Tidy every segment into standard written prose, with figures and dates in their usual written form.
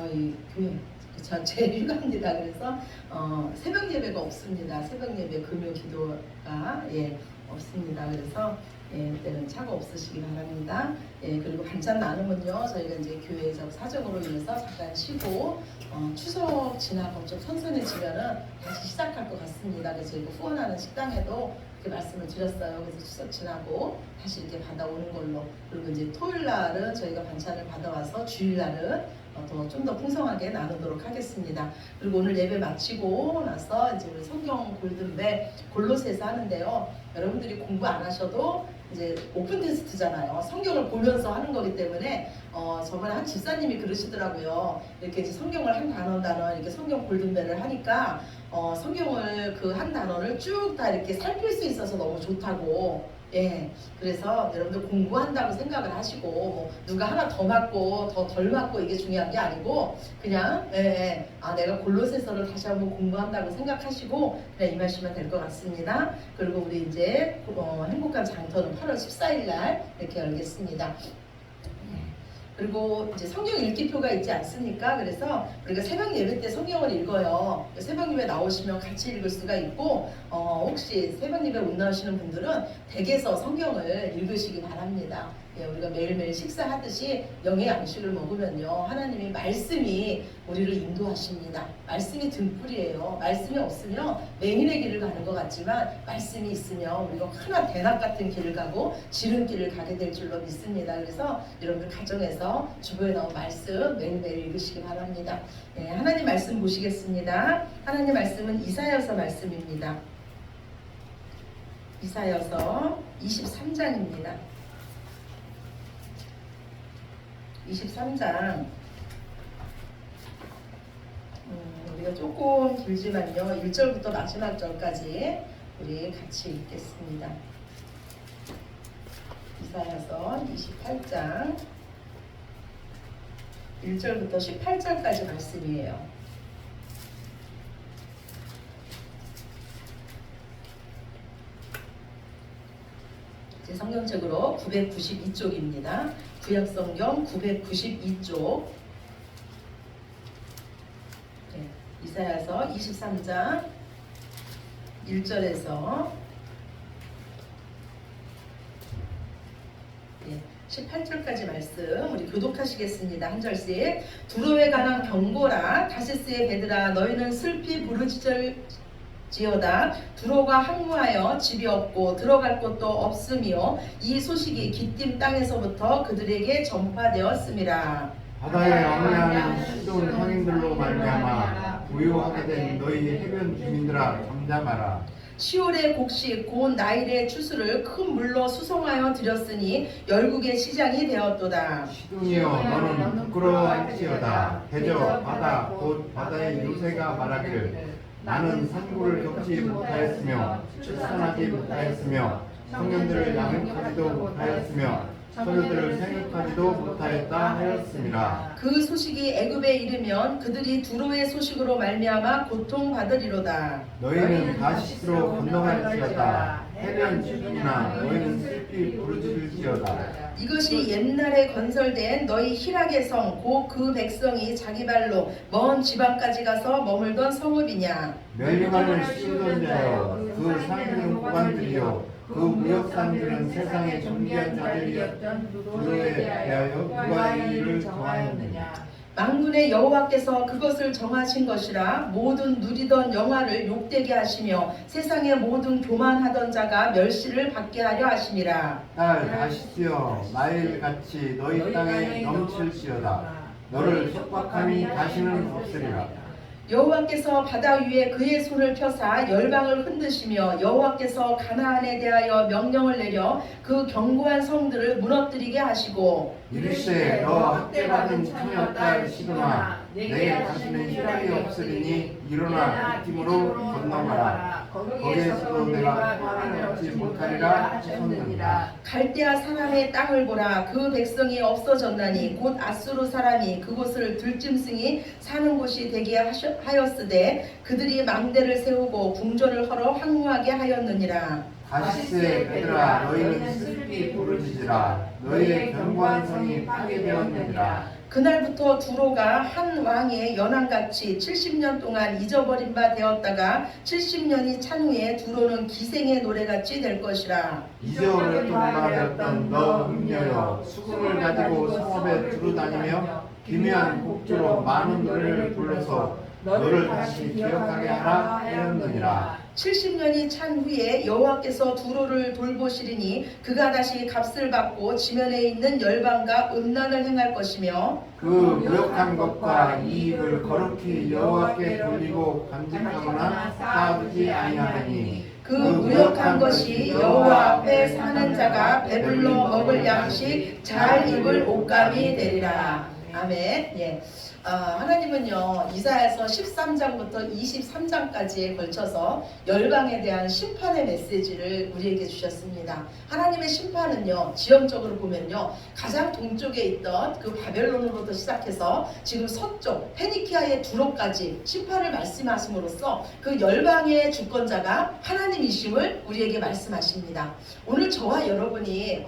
저희 교회 제 휴가입니다. 그래서 새벽 예배가 없습니다. 새벽 예배 금요 기도가 없습니다. 그래서 그때는 차가 없으시기 바랍니다. 그리고 반찬 나눔은요, 저희가 이제 교회적 사정으로 인해서 잠깐 쉬고 추석 지나고 좀 선선해지면은 다시 시작할 것 같습니다. 그래서 저희가 후원하는 식당에도 이렇게 말씀을 드렸어요. 그래서 추석 지나고 다시 이렇게 받아오는 걸로. 그리고 이제 토요일 날은 저희가 반찬을 받아와서 주일 날은 좀 더 풍성하게 나누도록 하겠습니다. 그리고 오늘 예배 마치고 나서 이제 우리 성경 골든벨 골로새서 하는데요. 여러분들이 공부 안 하셔도 이제 오픈 테스트잖아요. 성경을 보면서 하는 거기 때문에 저번에 한 집사님이 그러시더라고요. 이렇게 이제 성경을 한 단어 이렇게 성경 골든벨을 하니까 성경을 그 한 단어를 쭉 다 이렇게 살필 수 있어서 너무 좋다고. 그래서 여러분들 공부한다고 생각을 하시고 뭐 누가 하나 더 맞고 더 덜 맞고 이게 중요한 게 아니고 그냥 내가 골로새서를 다시 한번 공부한다고 생각하시고 그냥 임하시면 될 것 같습니다. 그리고 우리 이제 행복한 장터는 8월 14일 날 이렇게 열겠습니다. 그리고 이제 성경 읽기표가 있지 않습니까? 그래서 우리가 새벽 예배 때 성경을 읽어요. 새벽 예배 나오시면 같이 읽을 수가 있고 혹시 새벽 예배 못 나오시는 분들은 댁에서 성경을 읽으시기 바랍니다. 우리가 매일매일 식사하듯이 영의 양식을 먹으면요, 하나님이 말씀이 우리를 인도하십니다. 말씀이 등불이에요. 말씀이 없으면 맹인의 길을 가는 것 같지만 말씀이 있으면 우리가 흔한 대낮 같은 길을 가고 지름길을 가게 될 줄로 믿습니다. 그래서 여러분들 가정에서 주보에 나온 말씀 매일매일 읽으시기 바랍니다. 하나님 말씀 보시겠습니다. 하나님 말씀은 이사야서 말씀입니다. 이사야서 23장입니다. 23장 우리가 조금 길지만요 1절부터 마지막 절까지 우리 같이 읽겠습니다. 이사야서 28장 1절부터 18절까지 말씀이에요. 제 성경책으로 992쪽입니다. 구약성경 992쪽. 이사야서 23장 1절에서 18절까지 말씀 우리 교독하시겠습니다. 한 절씩. 두로에 관한 경고라. 다시스의 배들아, 너희는 슬피 부르짖을지어다. 두로가 항무하여 집이 없고 들어갈 곳도 없으며 이 소식이 기띔 땅에서부터 그들에게 전파되었음이라. 바다에 왕래하는 시돈 상인들로 말미암아 부유하게 된 너희 해변 주민들아, 잠잠하라. 시올의 곡식 곧 나일의 추수를 큰 물로 수송하여 들였으니 열국의 시장이 되었도다. 시돈이여, 너는 부끄러워할지어다. 대저 바다 곧 바다의 요새가 말하기를 나는 산고를 겪지 못하였으며 출산하지 못하였으며 청년들을 양육하지도 못하였으며 소녀들을 생육하지도 못하였다 하였음이라. 그 소식이 애굽에 이르면 그들이 두로의 소식으로 말미암아 고통받으리로다. 너희는 다시스로 건너갈지어다. 해변 주민아, 너희는 슬피 부르짖을지어다. 이것이 옛날에 건설된 너희 희락의 성 곧 그 백성이 자기 발로 먼 지방까지 가서 머물던 성읍이냐. 멸류관을 씌우던 자여, 그 상들은 고관들이요 그 무역상들은 세상의 존귀한 자들이었던 두로에 대하여 누가 이 일을 정하였느냐. 만군의 여호와께서 그것을 정하신 것이라. 모든 누리던 영화를 욕되게 하시며 세상의 모든 교만하던 자가 멸시를 받게 하려 하심이라. 딸 다시스여, 나일같이 너희 땅에 넘칠지어다. 너를 속박함이 다시는 없으리라. 여호와께서 바다 위에 그의 손을 펴사 열방을 흔드시며 여호와께서 가나안에 대하여 명령을 내려 그 견고한 성들을 무너뜨리게 하시고 이르시되 너 학대받은 처녀 딸 시도나, 내게 다시는 희락이 없으리니 일어나 빗김으로 건너가라. 거기에서도 내가 평안을 얻지 못하리라 하셨느니라. 갈대아 사람의 땅을 보라. 그 백성이 없어졌나니 곧 아수르 사람이 그곳을 들짐승이 사는 곳이 되게 하였으되 그들이 망대를 세우고 궁전을 헐어 황무하게 하였느니라. 다시스의 배들아, 너희는 슬피 부르짖으라. 너희의 견고한 성이 파괴되었느니라. 그날부터 두로가 한 왕의 연한같이 70년 동안 잊어버린 바 되었다가 70년이 찬 후에 두로는 기생의 노래같이 될 것이라. 잊어버렸던 바 되었던 너 음녀여 수금을 가지고 성읍에 두루다니며 기묘한 곡조로 많은 노래를 불러서 너를 다시 기억하게 하라 하였느니라. 70년이 찬 후에 여호와께서 두로를 돌보시리니 그가 다시 값을 받고 지면에 있는 열방과 음란을 행할 것이며 그 무역한 것과 이익을 거룩히 여호와께 돌리고 간직하거나 쌓아두지 아니하리니 그 무역한 것이 여호와 앞에 사는 자가 배불러 먹을 양식 잘 입을 옷감이 되리라. 아멘. 예. 하나님은요 이사야서 13장부터 23장까지에 걸쳐서 열방에 대한 심판의 메시지를 우리에게 주셨습니다. 하나님의 심판은요 지형적으로 보면요 가장 동쪽에 있던 그 바벨론으로부터 시작해서 지금 서쪽 페니키아의 두로까지 심판을 말씀하심으로써 그 열방의 주권자가 하나님이심을 우리에게 말씀하십니다. 오늘 저와 여러분이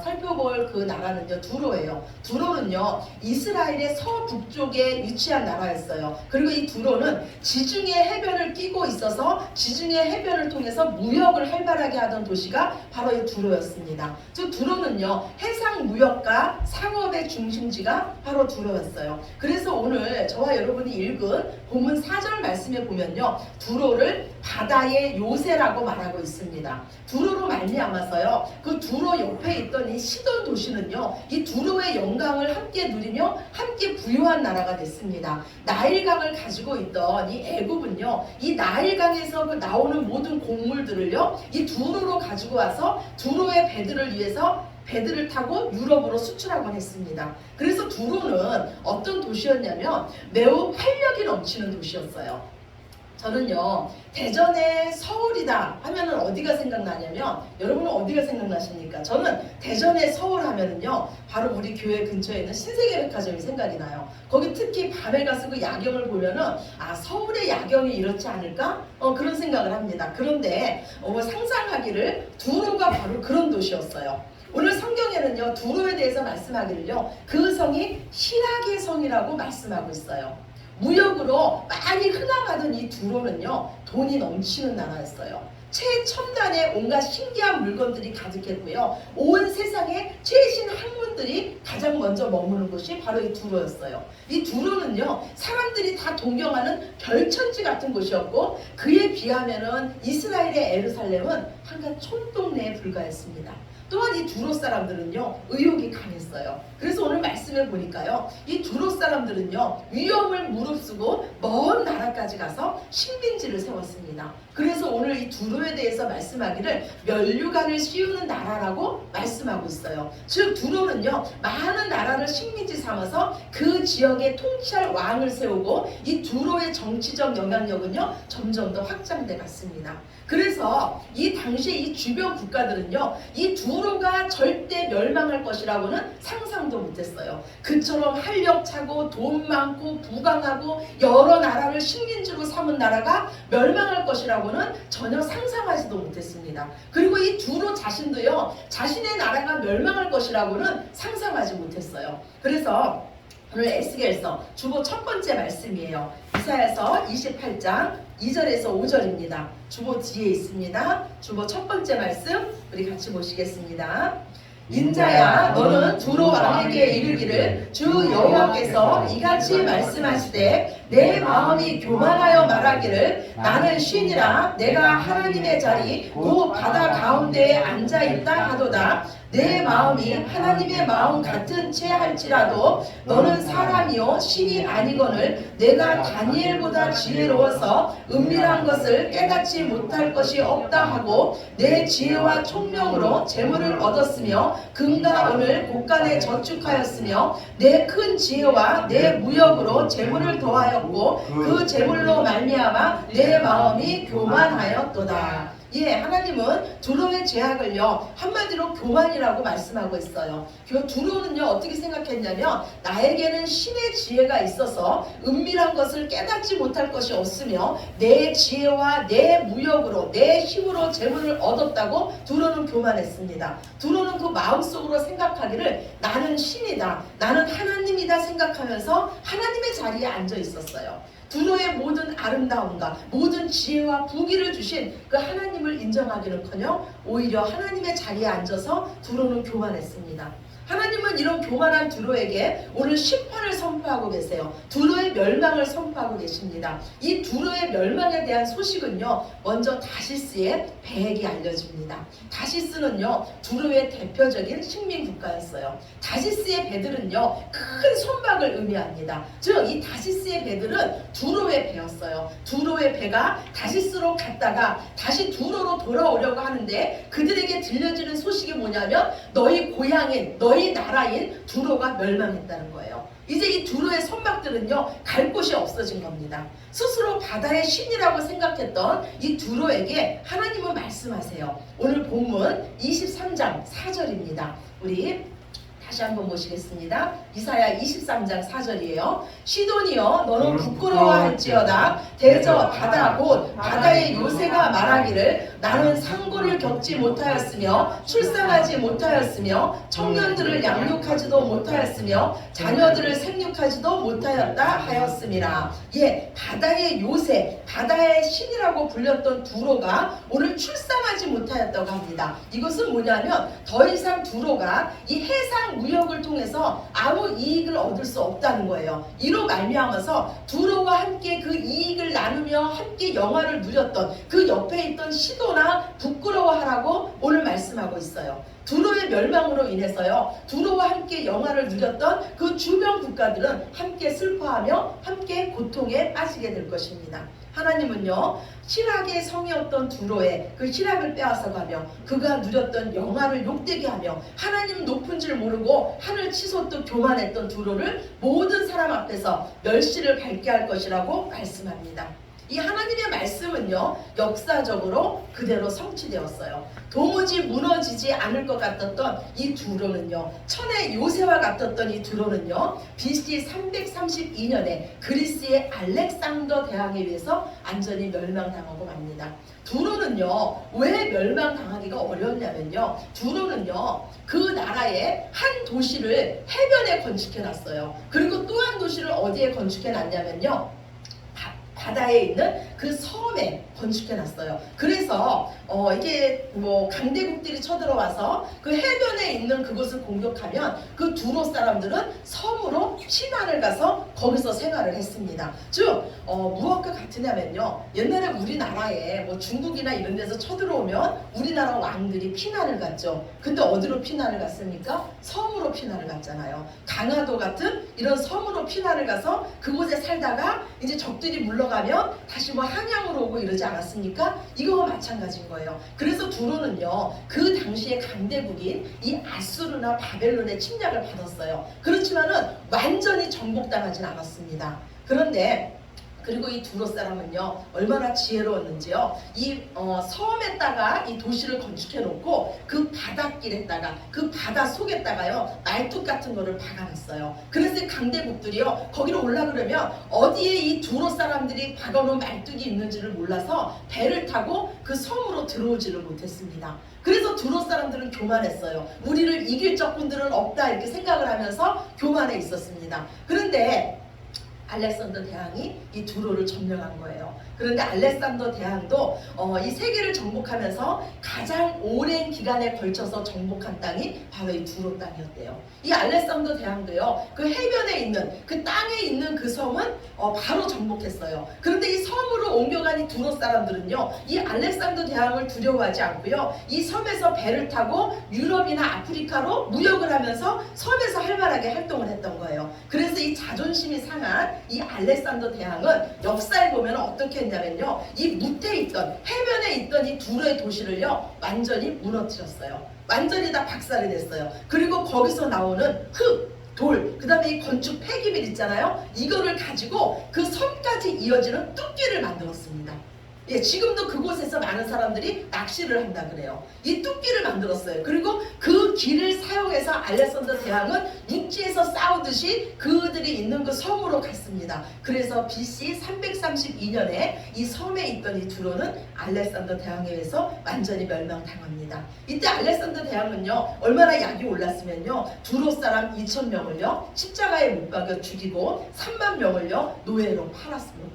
살펴볼 그 나라는요 두로예요. 두로는요 이스라엘의 서북쪽에 위치한 나라였어요. 그리고 이 두로는 지중해 해변을 끼고 있어서 지중해 해변을 통해서 무역을 활발하게 하던 도시가 바로 이 두로였습니다. 즉 두로는요 해상 무역과 상업의 중심지가 바로 두로였어요. 그래서 오늘 저와 여러분이 읽은 본문 4절 말씀에 보면요 두로를 바다의 요새라고 말하고 있습니다. 두로로 말미암아서요 그 두로 옆에 있던 이 시돈 도시는요 이 두로의 영광을 함께 누리며 함께 부유한 나라가 됐습니다. 나일강을 가지고 있던 이 애굽은요 이 나일강에서 그 나오는 모든 곡물들을요 이 두로로 가지고 와서 두로의 배들을 위해서 배들을 타고 유럽으로 수출하곤 했습니다. 그래서 두로는 어떤 도시였냐면 매우 활력이 넘치는 도시였어요. 저는요 대전의 서울이다 하면은 어디가 생각나냐면 여러분은 어디가 생각나십니까? 저는 대전의 서울 하면은요 바로 우리 교회 근처에 있는 신세계백화점이 생각이 나요. 거기 특히 밤에 가서 그 야경을 보면은 서울의 야경이 이렇지 않을까? 그런 생각을 합니다. 그런데 상상하기를 두로가 바로 그런 도시였어요. 오늘 성경에는요 두로에 대해서 말씀하기를요 그 성이 희락의 성이라고 말씀하고 있어요. 무역으로 많이 흥황하던 이 두로는요 돈이 넘치는 나라였어요. 최첨단의 온갖 신기한 물건들이 가득했고요. 온 세상에 최신 학문들이 가장 먼저 머무는 곳이 바로 이 두로였어요. 이 두로는요 사람들이 다 동경하는 별천지 같은 곳이었고 그에 비하면은 이스라엘의 예루살렘은 한갓 촌동네에 불과했습니다. 또한 이 두로 사람들은요 의욕이 강했어요. 그래서 오늘 말씀을 보니까요 이 두로 사람들은요 위험을 무릅쓰고 먼 나라까지 가서 식민지를 세웠습니다. 그래서 오늘 이 두로에 대해서 말씀하기를 면류관을 씌우는 나라라고 말씀하고 있어요. 즉 두로는요 많은 나라를 식민지 삼아서 그 지역에 통치할 왕을 세우고 이 두로의 정치적 영향력은요 점점 더 확장돼 갔습니다. 그래서 이 당시에 이 주변 국가들은요 이 두로가 절대 멸망할 것이라고는 상상도 못했어요. 그처럼 활력차고 돈 많고 부강하고 여러 나라를 식민지로 삼은 나라가 멸망할 것이라고는 전혀 상상하지도 못했습니다. 그리고 이 두로 자신도요 자신의 나라가 멸망할 것이라고는 상상하지 못했어요. 그래서 오늘 에스겔서 주보 첫 번째 말씀이에요. 이사야서 28장 2절에서 5절입니다. 주보 뒤에 있습니다. 주보 첫 번째 말씀 우리 같이 보시겠습니다. 인자야 너는 두로 왕에게 이르기를 주 여호와께서 이같이 말씀하시되 내 마음이 교만하여 말하기를 나는 쉰이라 내가 하나님의 자리 곧 바다 가운데에 앉아있다 하도다. 내 마음이 하나님의 마음 같은 채 할지라도 너는 사람이요 신이 아니거늘 내가 다니엘보다 지혜로워서 은밀한 것을 깨닫지 못할 것이 없다 하고 내 지혜와 총명으로 재물을 얻었으며 금과 은을 곳간에 저축하였으며 내 큰 지혜와 내 무역으로 재물을 더하였고 그 재물로 말미암아 내 마음이 교만하였도다. 예, 하나님은 두로의 죄악을요 한마디로 교만이라고 말씀하고 있어요. 두로는요 어떻게 생각했냐면 나에게는 신의 지혜가 있어서 은밀한 것을 깨닫지 못할 것이 없으며 내 지혜와 내 무역으로 내 힘으로 재물을 얻었다고 두로는 교만했습니다. 두로는 그 마음속으로 생각하기를 나는 신이다, 나는 하나님이다 생각하면서 하나님의 자리에 앉아 있었어요. 두로의 모든 아름다움과 모든 지혜와 부귀를 주신 그 하나님을 인정하기는커녕 오히려 하나님의 자리에 앉아서 두로는 교만했습니다. 하나님은 이런 교만한 두로에게 오늘 심판을 선포하고 계세요. 두로의 멸망을 선포하고 계십니다. 이 두로의 멸망에 대한 소식은요 먼저 다시스의 배에게 알려집니다. 다시스는요 두로의 대표적인 식민 국가였어요. 다시스의 배들은요 큰 선박을 의미합니다. 즉 이 다시스의 배들은 두로의 배였어요. 두로의 배가 다시스로 갔다가 다시 두로로 돌아오려고 하는데 그들에게 들려지는 소식이 뭐냐면 너희 고향인 너희 나라인 두로가 멸망했다는 거예요. 이제 이 두로의 선박들은요 갈 곳이 없어진 겁니다. 스스로 바다의 신이라고 생각했던 이 두로에게 하나님은 말씀하세요. 오늘 본문 23장 4절입니다. 우리 다시 한번 보시겠습니다. 이사야 23장 4절이에요. 시돈이여 너는 부끄러워할지어다. 대저 바다 곧 바다의 요새가 말하기를 나는 상고를 겪지 못하였으며 출산하지 못하였으며 청년들을 양육하지도 못하였으며 자녀들을 생육하지도 못하였다 하였음이라. 예, 바다의 요새, 바다의 신이라고 불렸던 두로가 오늘 출산하지 못하였다고 합니다. 이것은 뭐냐면 더 이상 두로가 이 해상 무역을 통해서 아무 이익을 얻을 수 없다는 거예요. 이로 말미암아서 두로와 함께 그 이익을 나누며 함께 영화를 누렸던 그 옆에 있던 시도나 부끄러워하라고 오늘 말씀하고 있어요. 두로의 멸망으로 인해서요 두로와 함께 영화를 누렸던 그 주변 국가들은 함께 슬퍼하며 함께 고통에 빠지게 될 것입니다. 하나님은요 희락의 성이었던 두로의 그 희락을 빼앗아가며 그가 누렸던 영화를 욕되게 하며 하나님 높은 줄 모르고 하늘 치솟도 교만했던 두로를 모든 사람 앞에서 멸시를 받게 할 것이라고 말씀합니다. 이 하나님의 말씀은요 역사적으로 그대로 성취되었어요. 도무지 무너지지 않을 것 같았던 이 두로는요 천의 요새와 같았던 이 두로는요 BC 332년에 그리스의 알렉산더 대왕에 의해서 완전히 멸망당하고 맙니다. 두로는요 왜 멸망당하기가 어려웠냐면요 두로는요 그 나라의 한 도시를 해변에 건축해놨어요. 그리고 또 한 도시를 어디에 건축해놨냐면요 바다에 있는 그 섬에 건축해놨어요. 그래서 이게 뭐 강대국들이 쳐들어와서 그 해변에 있는 그곳을 공격하면 그 두로 사람들은 섬으로 피난을 가서 거기서 생활을 했습니다. 즉 무엇과 같으냐면요 옛날에 우리나라에 뭐 중국이나 이런 데서 쳐들어오면 우리나라 왕들이 피난을 갔죠. 근데 어디로 피난을 갔습니까? 섬으로 피난을 갔잖아요. 강화도 같은 이런 섬으로 피난을 가서 그곳에 살다가 이제 적들이 물러가면 다시 뭐 한양으로 오고 이러지 않았습니까? 이거와 마찬가지인 거예요. 그래서 두로는요 그 당시에 강대국인 이 아수르나 바벨론의 침략을 받았어요. 그렇지만은 완전히 정복당하진 않았습니다. 그런데 그리고 이 두로 사람은요 얼마나 지혜로웠는지요. 이 섬에다가 이 도시를 건축해 놓고 그 바닷길에다가 그 바다 속에다가요 말뚝 같은 거를 박아놨어요. 그래서 강대국들이요 거기로 올라가려면 어디에 이 두로 사람들이 박아놓은 말뚝이 있는지를 몰라서 배를 타고 그 섬으로 들어오지를 못했습니다. 그래서 두로 사람들은 교만했어요. 우리를 이길 적군들은 없다 이렇게 생각을 하면서 교만해 있었습니다. 그런데 알렉산더 대왕이 이 두로를 점령한 거예요. 그런데 알렉산더 대왕도 이 세계를 정복하면서 가장 오랜 기간에 걸쳐서 정복한 땅이 바로 이 두로 땅이었대요. 이 알렉산더 대왕도요 그 해변에 있는 그 땅에 있는 그 섬은 바로 정복했어요. 그런데 이 섬으로 옮겨간 이 두로 사람들은요 이 알렉산더 대왕을 두려워하지 않고요 이 섬에서 배를 타고 유럽이나 아프리카로 무역을 하면서 섬에서 활발하게 활동을 했던 거예요. 그래서 이 자존심이 상한 이 알렉산더 대왕은 역사에 보면 어떻게 했냐면요 이 무태에 있던 해변에 있던 이 두로의 도시를요 완전히 무너뜨렸어요. 완전히 다 박살이 냈어요. 그리고 거기서 나오는 흙, 돌, 그 다음에 이 건축 폐기물 있잖아요. 이거를 가지고 그 섬까지 이어지는 뚝길을 만들었습니다. 예, 지금도 그곳에서 많은 사람들이 낚시를 한다 그래요. 이 뚝길을 만들었어요. 그리고 그 길을 사용해서 알렉산더 대왕은 육지에서 싸우듯이 그들이 있는 그 섬으로 갔습니다. 그래서 BC 332년에 이 섬에 있던 이 두로는 알렉산더 대왕에 의해서 완전히 멸망당합니다. 이때 알렉산더 대왕은요, 얼마나 약이 올랐으면요, 두로 사람 2,000명을요 십자가에 못 박여 죽이고 3만 명을요 노예로 팔았습니다.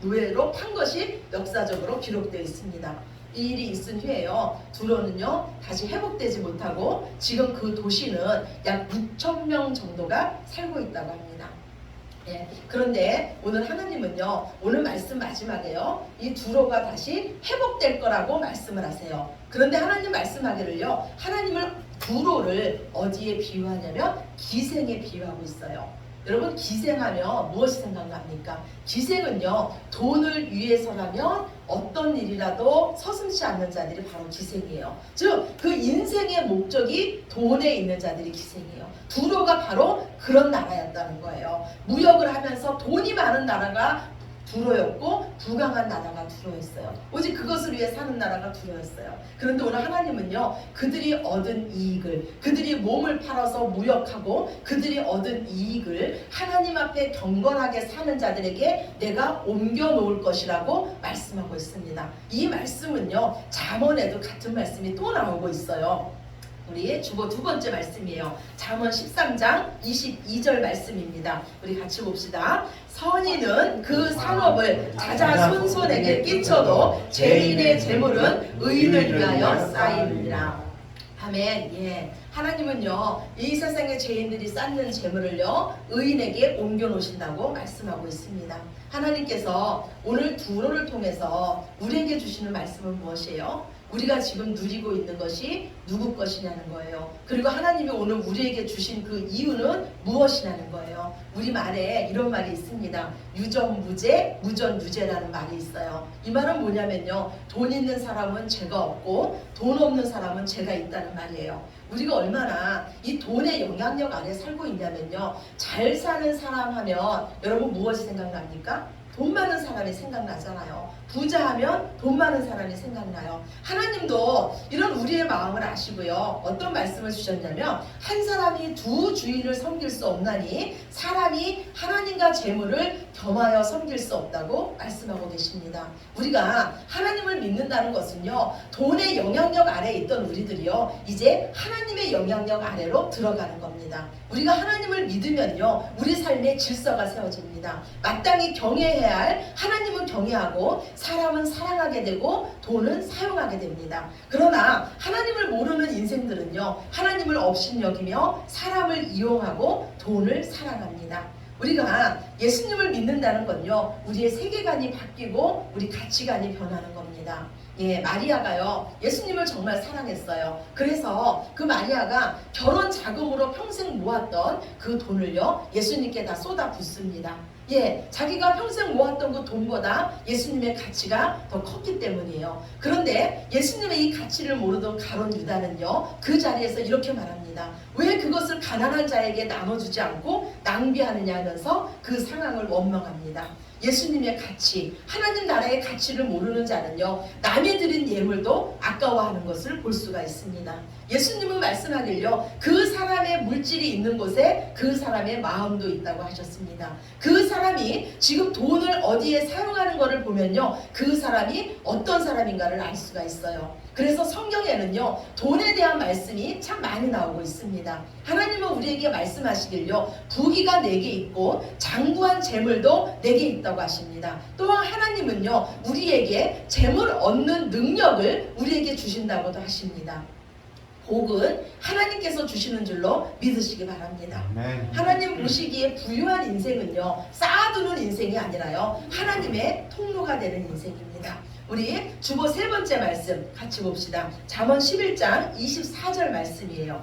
노예로 판 것이 역사적으로 기록되어 있습니다. 이 일이 있은 후에요, 두로는요 다시 회복되지 못하고 지금 그 도시는 약 6,000명 정도가 살고 있다고 합니다. 예, 그런데 오늘 하나님은요, 오늘 말씀 마지막에요, 이 두로가 다시 회복될 거라고 말씀을 하세요. 그런데 하나님 말씀하기를요, 하나님을 두로를 어디에 비유하냐면 기생에 비유하고 있어요. 여러분, 기생하면 무엇이 생각납니까? 기생은요, 돈을 위해서라면 어떤 일이라도 서슴지 않는 자들이 바로 기생이에요. 즉 그 인생의 목적이 돈에 있는 자들이 기생이에요. 두로가 바로 그런 나라였다는 거예요. 무역을 하면서 돈이 많은 나라가 두로였고 부강한 나라가 두로였어요. 오직 그것을 위해 사는 나라가 두로였어요. 그런데 오늘 하나님은요, 그들이 얻은 이익을, 그들이 몸을 팔아서 무역하고 그들이 얻은 이익을 하나님 앞에 경건하게 사는 자들에게 내가 옮겨 놓을 것이라고 말씀하고 있습니다. 이 말씀은요, 잠언에도 같은 말씀이 또 나오고 있어요. 우리 주보 두 번째 말씀이에요. 잠언 13장 22절 말씀입니다. 우리 같이 봅시다. 선인은 그 상업을 자자손손에게 끼쳐도 죄인의 재물은 의인을 위하여 쌓이느니라. 아멘. 예. 하나님은요, 이 세상의 죄인들이 쌓는 재물을요 의인에게 옮겨 놓으신다고 말씀하고 있습니다. 하나님께서 오늘 두로를 통해서 우리에게 주시는 말씀은 무엇이에요? 우리가 지금 누리고 있는 것이 누구 것이냐는 거예요. 그리고 하나님이 오늘 우리에게 주신 그 이유는 무엇이냐는 거예요. 우리 말에 이런 말이 있습니다. 유전무죄, 무전유죄라는 말이 있어요. 이 말은 뭐냐면요, 돈 있는 사람은 죄가 없고 돈 없는 사람은 죄가 있다는 말이에요. 우리가 얼마나 이 돈의 영향력 아래 살고 있냐면요, 잘 사는 사람 하면 여러분 무엇이 생각납니까? 돈 많은 사람이 생각나잖아요. 부자 하면 돈 많은 사람이 생각나요. 하나님도 이런 우리의 마음을 아시고요, 어떤 말씀을 주셨냐면, 한 사람이 두 주인을 섬길 수 없나니 사람이 하나님과 재물을 겸하여 섬길 수 없다고 말씀하고 계십니다. 우리가 하나님을 믿는다는 것은요, 돈의 영향력 아래에 있던 우리들이요, 이제 하나님의 영향력 아래로 들어가는 겁니다. 우리가 하나님을 믿으면요, 우리 삶의 질서가 세워집니다. 마땅히 경외해야 할 하나님은 경외하고 사람은 사랑하게 되고 돈은 사용하게 됩니다. 그러나 하나님을 모르는 인생들은요, 하나님을 업신여기며 사람을 이용하고 돈을 사랑합니다. 우리가 예수님을 믿는다는 건요, 우리의 세계관이 바뀌고 우리 가치관이 변하는 겁니다. 예, 마리아가요, 예수님을 정말 사랑했어요. 그래서 그 마리아가 결혼 자금으로 평생 모았던 그 돈을요, 예수님께 다 쏟아붓습니다. 예, 자기가 평생 모았던 그 돈보다 예수님의 가치가 더 컸기 때문이에요. 그런데 예수님의 이 가치를 모르던 가룟 유다는요, 그 자리에서 이렇게 말합니다. 왜 그것을 가난한 자에게 나눠주지 않고 낭비하느냐 하면서 그 상황을 원망합니다. 예수님의 가치, 하나님 나라의 가치를 모르는 자는요, 남이 드린 예물도 아까워하는 것을 볼 수가 있습니다. 예수님은 말씀하길요, 그 사람의 물질이 있는 곳에 그 사람의 마음도 있다고 하셨습니다. 그 사람이 지금 돈을 어디에 사용하는 것을 보면요, 그 사람이 어떤 사람인가를 알 수가 있어요. 그래서 성경에는요, 돈에 대한 말씀이 참 많이 나오고 있습니다. 하나님은 우리에게 말씀하시길요, 부귀가 내게 있고 장구한 재물도 내게 있다고 하십니다. 또한 하나님은요, 우리에게 재물 얻는 능력을 우리에게 주신다고도 하십니다. 복은 하나님께서 주시는 줄로 믿으시기 바랍니다. 하나님 보시기에 부유한 인생은요, 쌓아두는 인생이 아니라요, 하나님의 통로가 되는 인생입니다. 우리 주보 세 번째 말씀 같이 봅시다. 잠언 11장 24절 말씀이에요.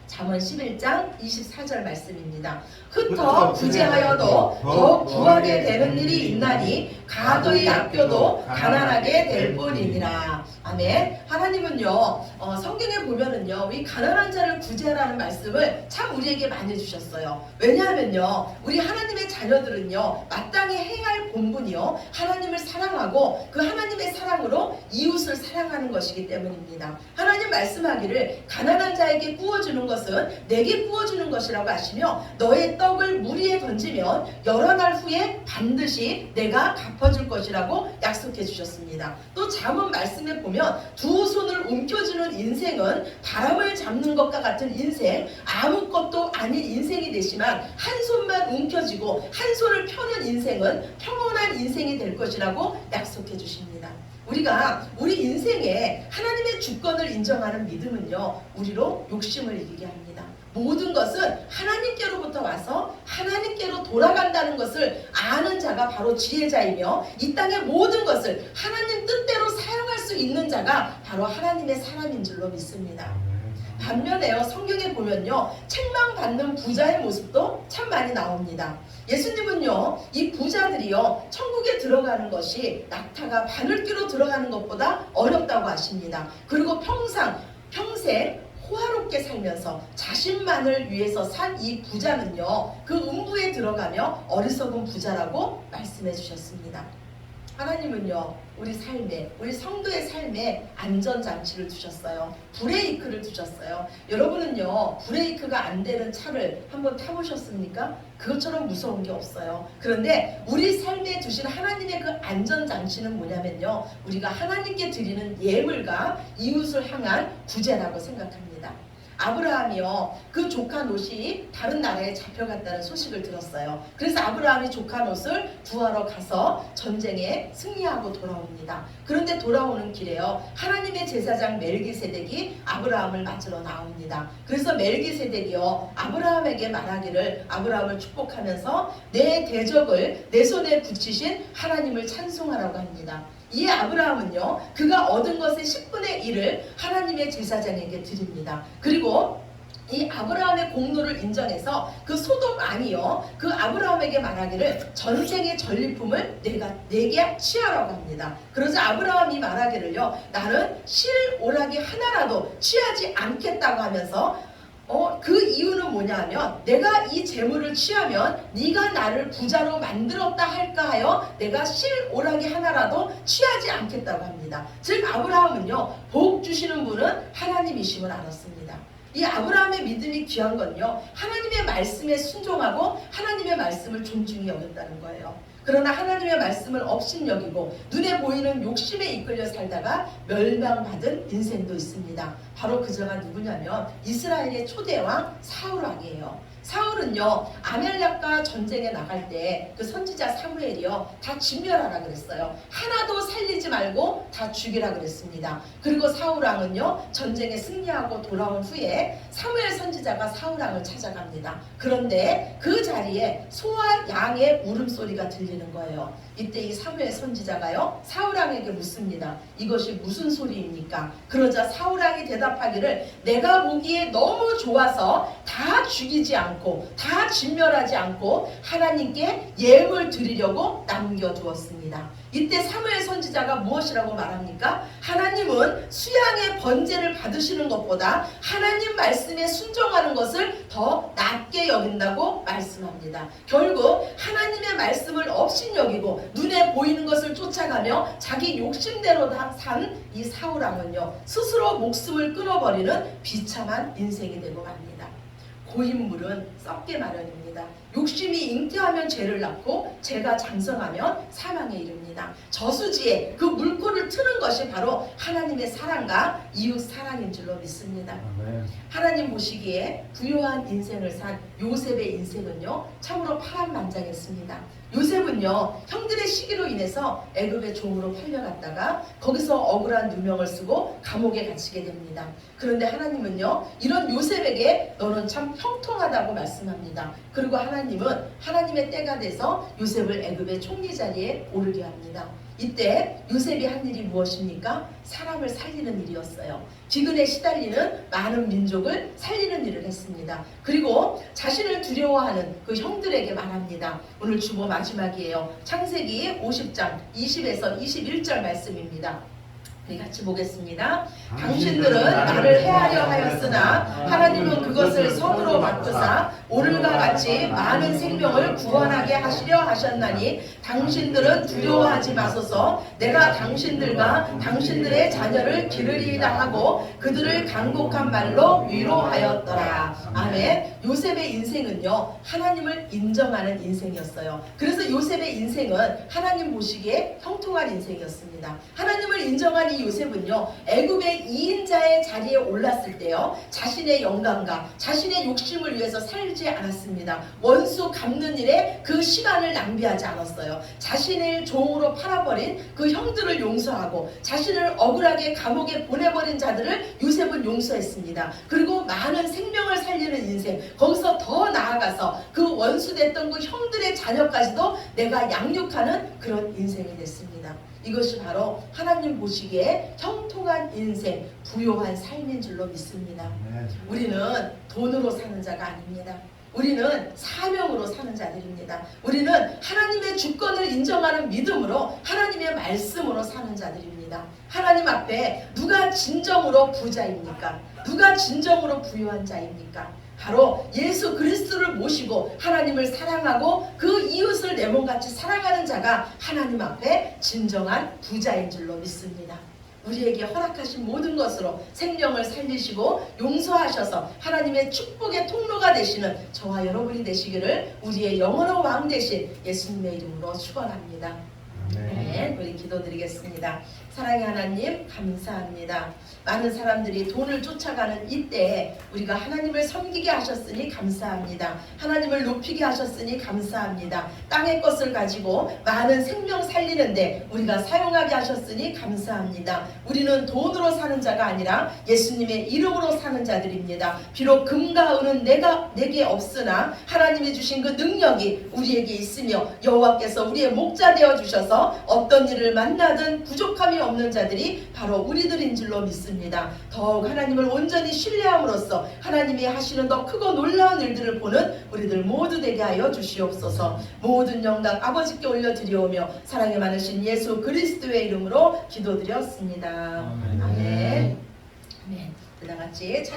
잠언 11장 24절 말씀입니다. 흩어 구제하여도 더 구하게 되는 일이 있나니 가도히 아껴도 가난하게 될 뿐이니라. 아멘. 하나님은요 성경에 보면은요 이 가난한 자를 구제하라는 말씀을 참 우리에게 많이 주셨어요. 왜냐하면요 우리 하나님의 자녀들은요 마땅히 해야 할 본분이요 하나님을 사랑하고 그 하나님의 사랑으로 이웃을 사랑하는 것이기 때문입니다. 하나님 말씀하기를 가난한 자에게 구워주는 것은 내게 구워주는 것이라고 하시며 너의 떡을 물 위에 던지면 여러 날 후에 반드시 내가 갚아줄 것이라고 약속해 주셨습니다. 또 잠언 말씀에 보면 두 손을 움켜쥐는 인생은 바람을 잡는 것과 같은 인생, 아무것도 아닌 인생이 되지만 한 손만 움켜쥐고 한 손을 펴는 인생은 평온한 인생이 될 것이라고 약속해 주십니다. 우리가 우리 인생에 하나님의 주권을 인정하는 믿음은요 우리로 욕심을 이기게 합니다. 모든 것은 하나님께로부터 와서 하나님께로 돌아간다는 것을 아는 자가 바로 지혜자이며 이 땅의 모든 것을 하나님 뜻대로 사용할 수 있는 자가 바로 하나님의 사람인 줄로 믿습니다. 반면에요 성경에 보면요 책망받는 부자의 모습도 참 많이 나옵니다. 예수님은요 이 부자들이요 천국에 들어가는 것이 낙타가 바늘귀로 들어가는 것보다 어렵다고 하십니다. 그리고 평생 호화롭게 살면서 자신만을 위해서 산 이 부자는요 그 음부에 들어가며 어리석은 부자라고 말씀해 주셨습니다. 하나님은요 우리 삶에 우리 성도의 삶에 안전장치를 두셨어요. 브레이크를 두셨어요. 여러분은요 브레이크가 안 되는 차를 한번 타보셨습니까? 그것처럼 무서운 게 없어요. 그런데 우리 삶에 두신 하나님의 그 안전장치는 뭐냐면요 우리가 하나님께 드리는 예물과 이웃을 향한 구제라고 생각합니다. 아브라함이요 그 조카 롯이 다른 나라에 잡혀갔다는 소식을 들었어요. 그래서 아브라함이 조카 롯을 구하러 가서 전쟁에 승리하고 돌아옵니다. 그런데 돌아오는 길에요 하나님의 제사장 멜기세덱이 아브라함을 맞으러 나옵니다. 그래서 멜기세덱이요 아브라함에게 말하기를 아브라함을 축복하면서 내 대적을 내 손에 붙이신 하나님을 찬송하라고 합니다. 이 아브라함은요 그가 얻은 것의 10분의 1을 하나님의 제사장에게 드립니다. 그리고 이 아브라함의 공로를 인정해서 그 소돔 아니요 그 아브라함에게 말하기를 전생의 전리품을 내게 취하라고 합니다. 그러자 아브라함이 말하기를요 나는 실 오라기 하나라도 취하지 않겠다고 하면서 그 이유는 뭐냐 하면 내가 이 재물을 취하면 네가 나를 부자로 만들었다 할까 하여 내가 실 오라기 하나라도 취하지 않겠다고 합니다. 즉 아브라함은요 복 주시는 분은 하나님이심을 알았습니다. 이 아브라함의 믿음이 귀한 건요 하나님의 말씀에 순종하고 하나님의 말씀을 존중히 여겼다는 거예요. 그러나 하나님의 말씀을 업신여기고 눈에 보이는 욕심에 이끌려 살다가 멸망받은 인생도 있습니다. 바로 그자가 누구냐면 이스라엘의 초대왕 사울왕이에요. 사울은요 아멜렉과 전쟁에 나갈 때 그 선지자 사무엘이요 다 진멸하라 그랬어요. 하나도 살리지 말고 다 죽이라 그랬습니다. 그리고 사울왕은요 전쟁에 승리하고 돌아온 후에 사무엘 선지자가 사울왕을 찾아갑니다. 그런데 그 자리에 소와 양의 울음소리가 들리는 거예요. 이때 이 사무엘 선지자가요 사울왕에게 묻습니다. 이것이 무슨 소리입니까? 그러자 사울왕이 대답하기를 내가 보기에 너무 좋아서 다 죽이지 않고 다 진멸하지 않고 하나님께 예물 드리려고 남겨두었습니다. 이때 사무엘 선지자가 무엇이라고 말합니까? 하나님은 수양의 번제를 받으시는 것보다 하나님 말씀에 순종하는 것을 더 낫게 여긴다고 말씀합니다. 결국 하나님의 말씀을 업신여기고 눈에 보이는 것을 쫓아가며 자기 욕심대로 산 이 사울왕은요 스스로 목숨을 끊어버리는 비참한 인생이 되고 맙니다. 고인물은 썩게 마련입니다. 욕심이 잉태하면 죄를 낳고 죄가 장성하면 사망에 이릅니다. 저수지에 그 물꼬를 트는 것이 바로 하나님의 사랑과 이웃 사랑인 줄로 믿습니다. 하나님 보시기에 부유한 인생을 산 요셉의 인생은요 참으로 파란만장했습니다. 요셉은요 형들의 시기로 인해서 애굽의 종으로 팔려갔다가 거기서 억울한 누명을 쓰고 감옥에 갇히게 됩니다. 그런데 하나님은요 이런 요셉에게 너는 참 형통하다고 말씀합니다. 그리고 하나님은 하나님의 때가 돼서 요셉을 애굽의 총리 자리에 오르게 합니다. 이때 요셉이 한 일이 무엇입니까? 사람을 살리는 일이었어요. 기근에 시달리는 많은 민족을 살리는 일을 했습니다. 그리고 자신을 두려워하는 그 형들에게 말합니다. 오늘 주보 마지막이에요. 창세기 50장 20에서 21절 말씀입니다. 우리 같이 보겠습니다. 당신들은 나를 해하려 하였으나 하나님은 그것을 선으로 바꾸사 오늘과 같이 많은 생명을 구원하게 하시려 하셨나니 당신들은 두려워하지 마소서. 내가 당신들과 당신들의 자녀를 기르리이다 하고 그들을 간곡한 말로 위로하였더라. 아멘. 요셉의 인생은요, 하나님을 인정하는 인생이었어요. 그래서 요셉의 인생은 하나님 보시기에 형통한 인생이었습니다. 하나님을 인정한 이 요셉은요, 애굽의 2인자의 자리에 올랐을 때요, 자신의 영광과 자신의 욕심을 위해서 살지 않았습니다. 원수 갚는 일에 그 시간을 낭비하지 않았어요. 자신을 종으로 팔아버린 그 형들을 용서하고 자신을 억울하게 감옥에 보내버린 자들을 요셉은 용서했습니다. 그리고 많은 생명을 살리는 인생, 거기서 더 나아가서 그 원수됐던 그 형들의 자녀까지도 내가 양육하는 그런 인생이 됐습니다. 이것이 바로 하나님 보시기에 형통한 인생, 부요한 삶인 줄로 믿습니다. 우리는 돈으로 사는 자가 아닙니다. 우리는 사명으로 사는 자들입니다. 우리는 하나님의 주권을 인정하는 믿음으로 하나님의 말씀으로 사는 자들입니다. 하나님 앞에 누가 진정으로 부자입니까? 누가 진정으로 부유한 자입니까? 바로 예수 그리스도를 모시고 하나님을 사랑하고 그 이웃을 내 몸같이 사랑하는 자가 하나님 앞에 진정한 부자인 줄로 믿습니다. 우리에게 허락하신 모든 것으로 생명을 살리시고 용서하셔서 하나님의 축복의 통로가 되시는 저와 여러분이 되시기를 우리의 영원한 왕 되신 예수님의 이름으로 축원합니다. 아멘. 우리 기도드리겠습니다. 사랑의 하나님, 감사합니다. 많은 사람들이 돈을 쫓아가는 이때에 우리가 하나님을 섬기게 하셨으니 감사합니다. 하나님을 높이게 하셨으니 감사합니다. 땅의 것을 가지고 많은 생명 살리는데 우리가 사용하게 하셨으니 감사합니다. 우리는 돈으로 사는 자가 아니라 예수님의 이름으로 사는 자들입니다. 비록 금과 은은 내게 없으나 하나님이 주신 그 능력이 우리에게 있으며 여호와께서 우리의 목자 되어 주셔서 어떤 일을 만나든 부족함이 없는 자들이 바로 우리들인 줄로 믿습니다. 더욱 하나님을 온전히 신뢰함으로써 하나님이 하시는 더 크고 놀라운 일들을 보는 우리들 모두 되게 하여 주시옵소서. 모든 영광 아버지께 올려드리오며 사랑이 많으신 예수 그리스도의 이름으로 기도드렸습니다. 아멘. 아멘. 다 같이